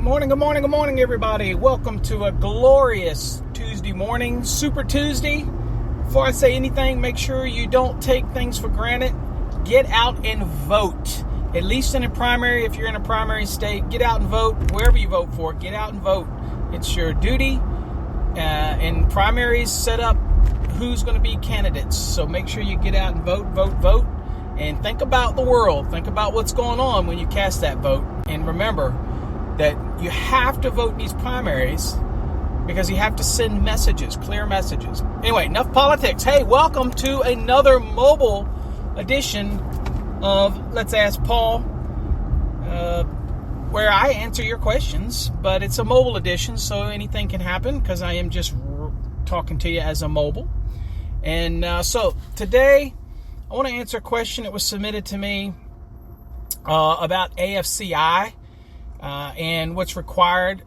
Good morning, everybody. Welcome to a glorious Tuesday morning, Super Tuesday. Before I say anything, make sure you don't take things for granted. Get out and vote. At least in a primary, if you're in a primary state, get out and vote. Wherever you vote for, get out and vote. It's your duty. And primaries set up who's going to be candidates. So make sure you get out and vote. And think about the world. Think about what's going on when you cast that vote. And remember that you have to vote in these primaries because you have to send messages, clear messages. Anyway, enough politics. Hey, welcome to another mobile edition of Let's Ask Paul, where I answer your questions, but it's a mobile edition, so anything can happen because I am just talking to you as a mobile. And so today, I want to answer a question that was submitted to me about AFCI and what's required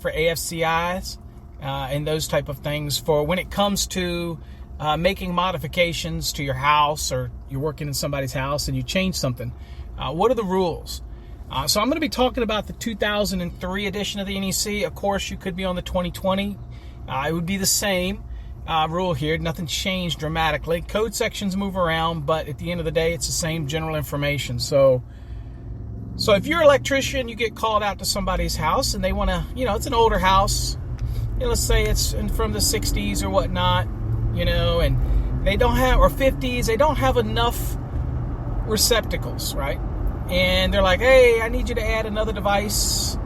for AFCIs and those type of things for when it comes to making modifications to your house, or you're working in somebody's house and you change something. What are the rules? So I'm going to be talking about the 2003 edition of the NEC. Of course, you could be on the 2020. It would be the same rule here. Nothing changed dramatically. Code sections move around, but at the end of the day, it's the same general information. So if you're an electrician, you get called out to somebody's house and they want to, it's an older house. Let's say it's from the 60s or whatnot, and they don't have, or 50s, they don't have enough receptacles, right? And they're like, hey, I need you to add another device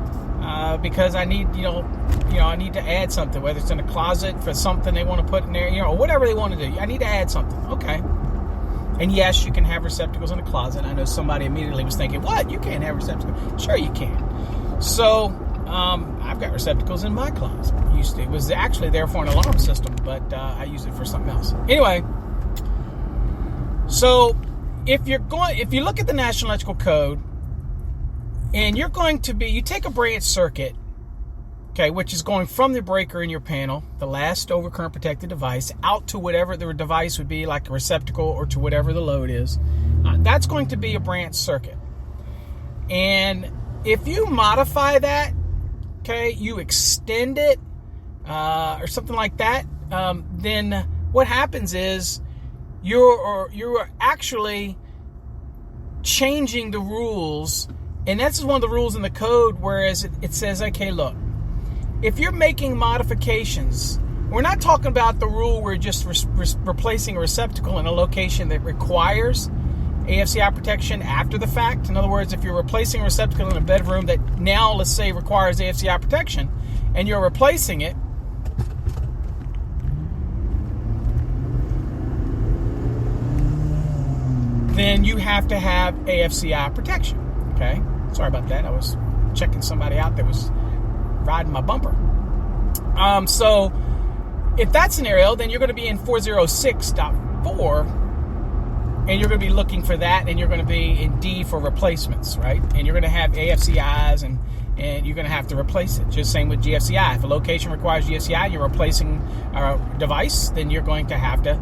because I need, I need to add something, whether it's in a closet for something they want to put in there, or whatever they want to do. I need to add something. Okay. And yes, you can have receptacles in a closet. I know somebody immediately was thinking, what? You can't have receptacles? Sure you can. So I've got receptacles in my closet. It was actually there for an alarm system, but I use it for something else. Anyway, so if you look at the National Electrical Code, and you take a branch circuit, okay, which is going from the breaker in your panel, the last overcurrent protected device, out to whatever the device would be, like a receptacle, or to whatever the load is. That's going to be a branch circuit. And if you modify that, okay, you extend it, or something like that, then what happens is you're actually changing the rules. And that's one of the rules in the code, whereas it says, okay, look, if you're making modifications, we're not talking about the rule where you're just replacing a receptacle in a location that requires AFCI protection after the fact. In other words, if you're replacing a receptacle in a bedroom that now, let's say, requires AFCI protection, and you're replacing it, then you have to have AFCI protection, okay? Sorry about that. I was checking somebody out that was riding my bumper. So if that scenario, then you're going to be in 406.4, and you're going to be looking for that, and you're going to be in D for replacements, right? And you're going to have AFCIs, and you're going to have to replace it. Just same with GFCI. If a location requires GFCI and you're replacing a device, then you're going to have to,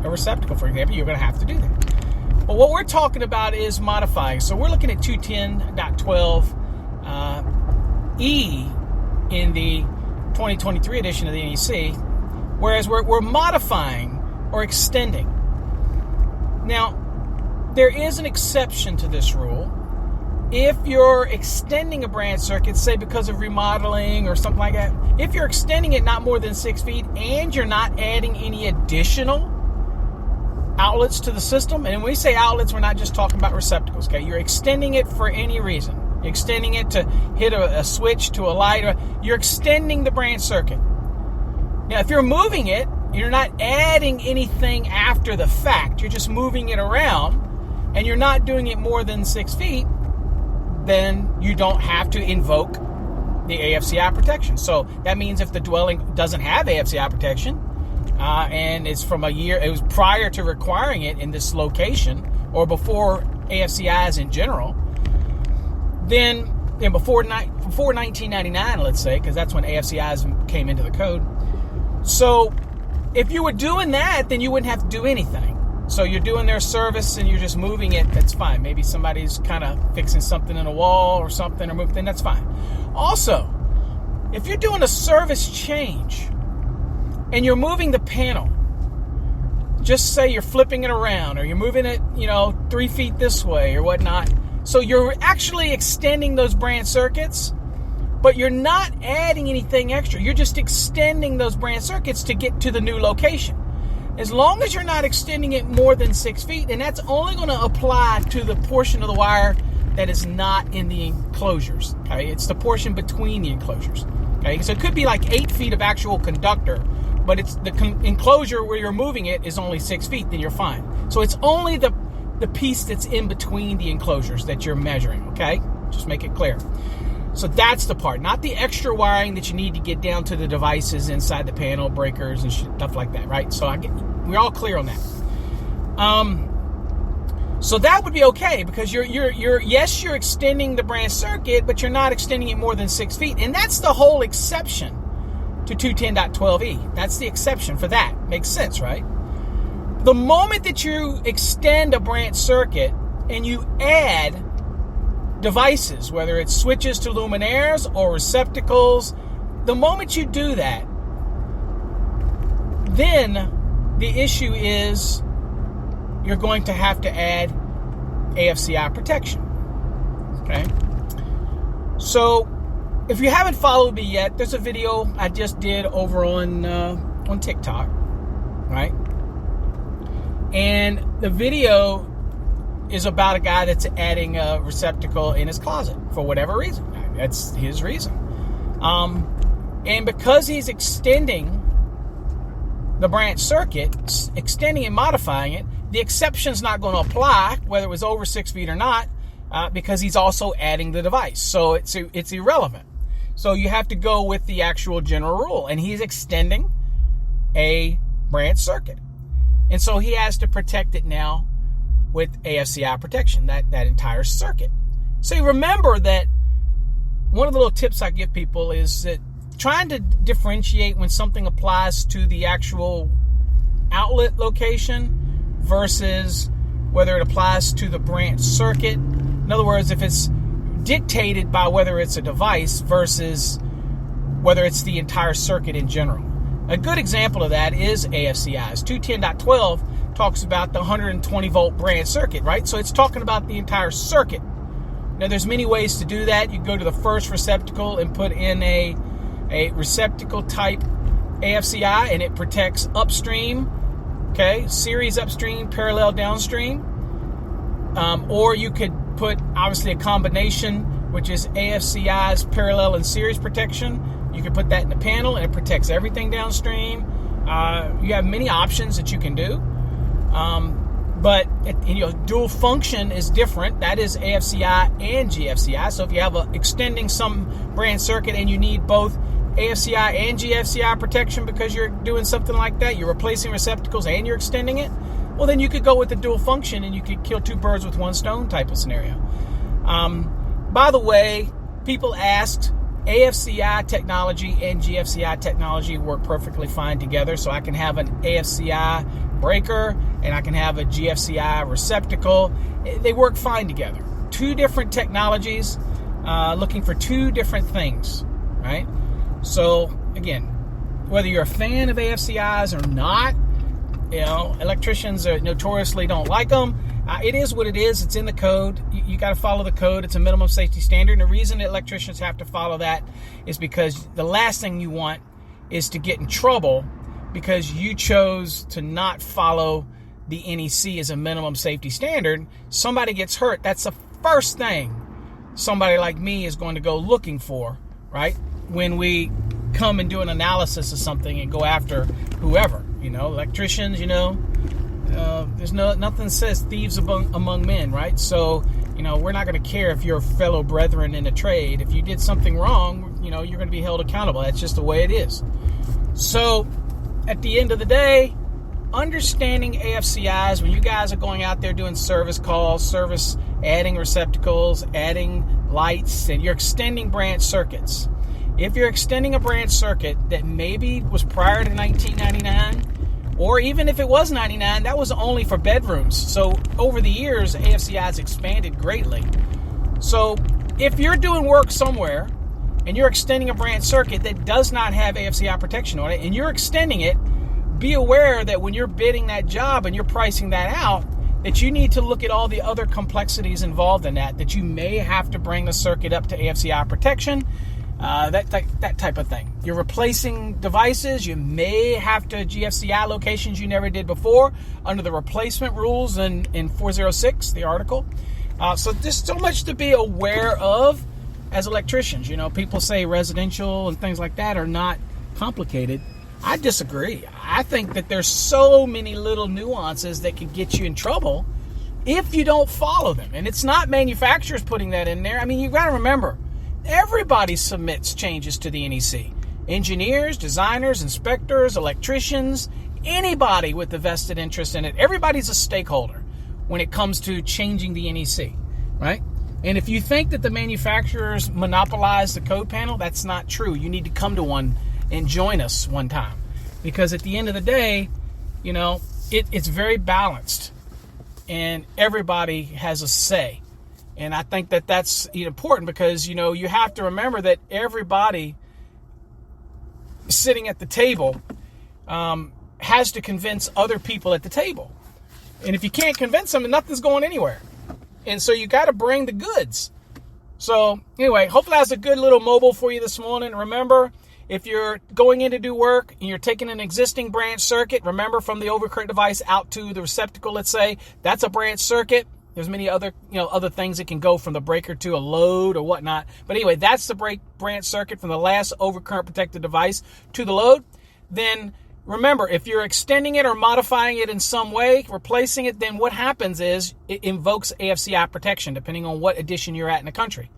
a receptacle, for example, you're going to have to do that. But what we're talking about is modifying. So we're looking at 210.12E in the 2023 edition of the NEC, whereas we're modifying or extending. Now, there is an exception to this rule. If you're extending a branch circuit, say because of remodeling or something like that, if you're extending it not more than 6 feet and you're not adding any additional outlets to the system, and when we say outlets, we're not just talking about receptacles, okay? You're extending it for any reason. You're extending it to hit a switch, to a light, or you're extending the branch circuit. Now, if you're moving it, you're not adding anything after the fact, you're just moving it around, and you're not doing it more than 6 feet, then you don't have to invoke the AFCI protection. So that means if the dwelling doesn't have AFCI protection, and it's from it was prior to requiring it in this location, or before AFCIs in general, then before 1999, let's say, because that's when AFCIs came into the code. So if you were doing that, then you wouldn't have to do anything. So you're doing their service and you're just moving it, that's fine. Maybe somebody's kind of fixing something in a wall or something, or moving, that's fine. Also, if you're doing a service change and you're moving the panel, just say you're flipping it around or you're moving it, 3 feet this way or whatnot. So you're actually extending those branch circuits, but you're not adding anything extra. You're just extending those branch circuits to get to the new location. As long as you're not extending it more than 6 feet, and that's only going to apply to the portion of the wire that is not in the enclosures. Okay, it's the portion between the enclosures. Okay, so it could be like 8 feet of actual conductor, but it's the enclosure where you're moving it is only 6 feet. Then you're fine. So it's only the piece that's in between the enclosures that you're measuring. Okay, just make it clear. So that's the part, not the extra wiring that you need to get down to the devices inside the panel, breakers and stuff like that, right? So we're all clear on that. So that would be okay because you're extending the branch circuit, but you're not extending it more than 6 feet, and that's the whole exception to 210.12e. That's the exception for that. Makes sense, right? The moment that you extend a branch circuit and you add devices, whether it's switches to luminaires or receptacles, the moment you do that, then the issue is you're going to have to add AFCI protection. Okay? So if you haven't followed me yet, there's a video I just did over on TikTok, right? And the video is about a guy that's adding a receptacle in his closet for whatever reason. That's his reason. And because he's extending the branch circuit, extending and modifying it, the exception's not going to apply, whether it was over 6 feet or not, because he's also adding the device. So it's irrelevant. So you have to go with the actual general rule. And he's extending a branch circuit. And so he has to protect it now with AFCI protection, that entire circuit. So you remember that one of the little tips I give people is that trying to differentiate when something applies to the actual outlet location versus whether it applies to the branch circuit. In other words, if it's dictated by whether it's a device versus whether it's the entire circuit in general. A good example of that is AFCI's 210.12 talks about the 120 volt branch circuit, right? So it's talking about the entire circuit. Now there's many ways to do that. You go to the first receptacle and put in a receptacle type AFCI, and it protects upstream, okay, series upstream, parallel downstream. Or you could put obviously a combination, which is AFCI's parallel and series protection. You can put that in the panel and it protects everything downstream. You have many options that you can do. But dual function is different. That is AFCI and GFCI. So if you have extending some branch circuit and you need both AFCI and GFCI protection because you're doing something like that, you're replacing receptacles and you're extending it, well, then you could go with the dual function and you could kill two birds with one stone type of scenario. By the way, people asked, AFCI technology and GFCI technology work perfectly fine together. So I can have an AFCI breaker and I can have a GFCI receptacle. They work fine together. Two different technologies looking for two different things, right? So again, whether you're a fan of AFCIs or not, electricians notoriously don't like them. It is what it is. It's in the code. You got to follow the code. It's a minimum safety standard. And the reason electricians have to follow that is because the last thing you want is to get in trouble because you chose to not follow the NEC as a minimum safety standard. Somebody gets hurt. That's the first thing somebody like me is going to go looking for, right? When we come and do an analysis of something and go after whoever, electricians, there's nothing says thieves among men, right? So, we're not going to care if you're fellow brethren in a trade. If you did something wrong, you're going to be held accountable. That's just the way it is. So, at the end of the day, understanding AFCIs, when you guys are going out there doing service calls, adding receptacles, adding lights, and you're extending branch circuits. If you're extending a branch circuit that maybe was prior to 1999, Or even if it was $99, that was only for bedrooms. So over the years, AFCI has expanded greatly. So if you're doing work somewhere and you're extending a branch circuit that does not have AFCI protection on it, and you're extending it, be aware that when you're bidding that job and you're pricing that out, that you need to look at all the other complexities involved in that you may have to bring the circuit up to AFCI protection, that type of thing. You're replacing devices, you may have to GFCI locations you never did before under the replacement rules in 406, the article. So there's so much to be aware of as electricians. You know, people say residential and things like that are not complicated. I disagree. I think that there's so many little nuances that could get you in trouble if you don't follow them. And it's not manufacturers putting that in there. I mean, you've got to remember, everybody submits changes to the NEC. Engineers, designers, inspectors, electricians, anybody with a vested interest in it. Everybody's a stakeholder when it comes to changing the NEC, right? And if you think that the manufacturers monopolize the code panel, that's not true. You need to come to one and join us one time. Because at the end of the day, you know, it's very balanced. And everybody has a say. And I think that that's important because, you know, you have to remember that everybody sitting at the table has to convince other people at the table. And if you can't convince them, nothing's going anywhere. And so you got to bring the goods. So anyway, hopefully that's a good little mobile for you this morning. Remember, if you're going in to do work and you're taking an existing branch circuit, remember from the overcurrent device out to the receptacle, let's say, that's a branch circuit. There's many other, other things that can go from the breaker to a load or whatnot. But anyway, that's the branch circuit from the last overcurrent protected device to the load. Then remember, if you're extending it or modifying it in some way, replacing it, then what happens is it invokes AFCI protection, depending on what edition you're at in the country.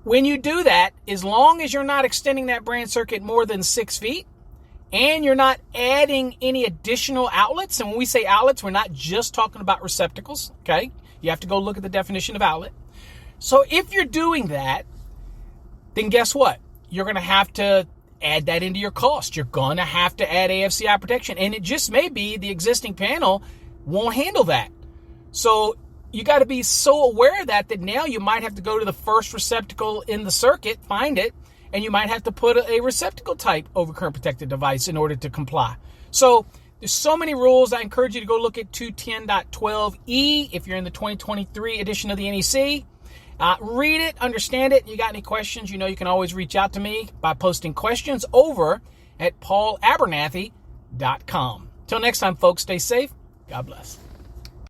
When you do that, as long as you're not extending that branch circuit more than 6 feet, and you're not adding any additional outlets, and when we say outlets, we're not just talking about receptacles, okay? You have to go look at the definition of outlet. So if you're doing that, then guess what? You're going to have to add that into your cost. You're going to have to add AFCI protection, and it just may be the existing panel won't handle that. So you got to be so aware of that now you might have to go to the first receptacle in the circuit, find it, and you might have to put a receptacle type overcurrent protected device in order to comply. So there's so many rules. I encourage you to go look at 210.12e if you're in the 2023 edition of the NEC. Read it, understand it. You got any questions, you can always reach out to me by posting questions over at paulabernathy.com. Till next time, folks, stay safe. God bless.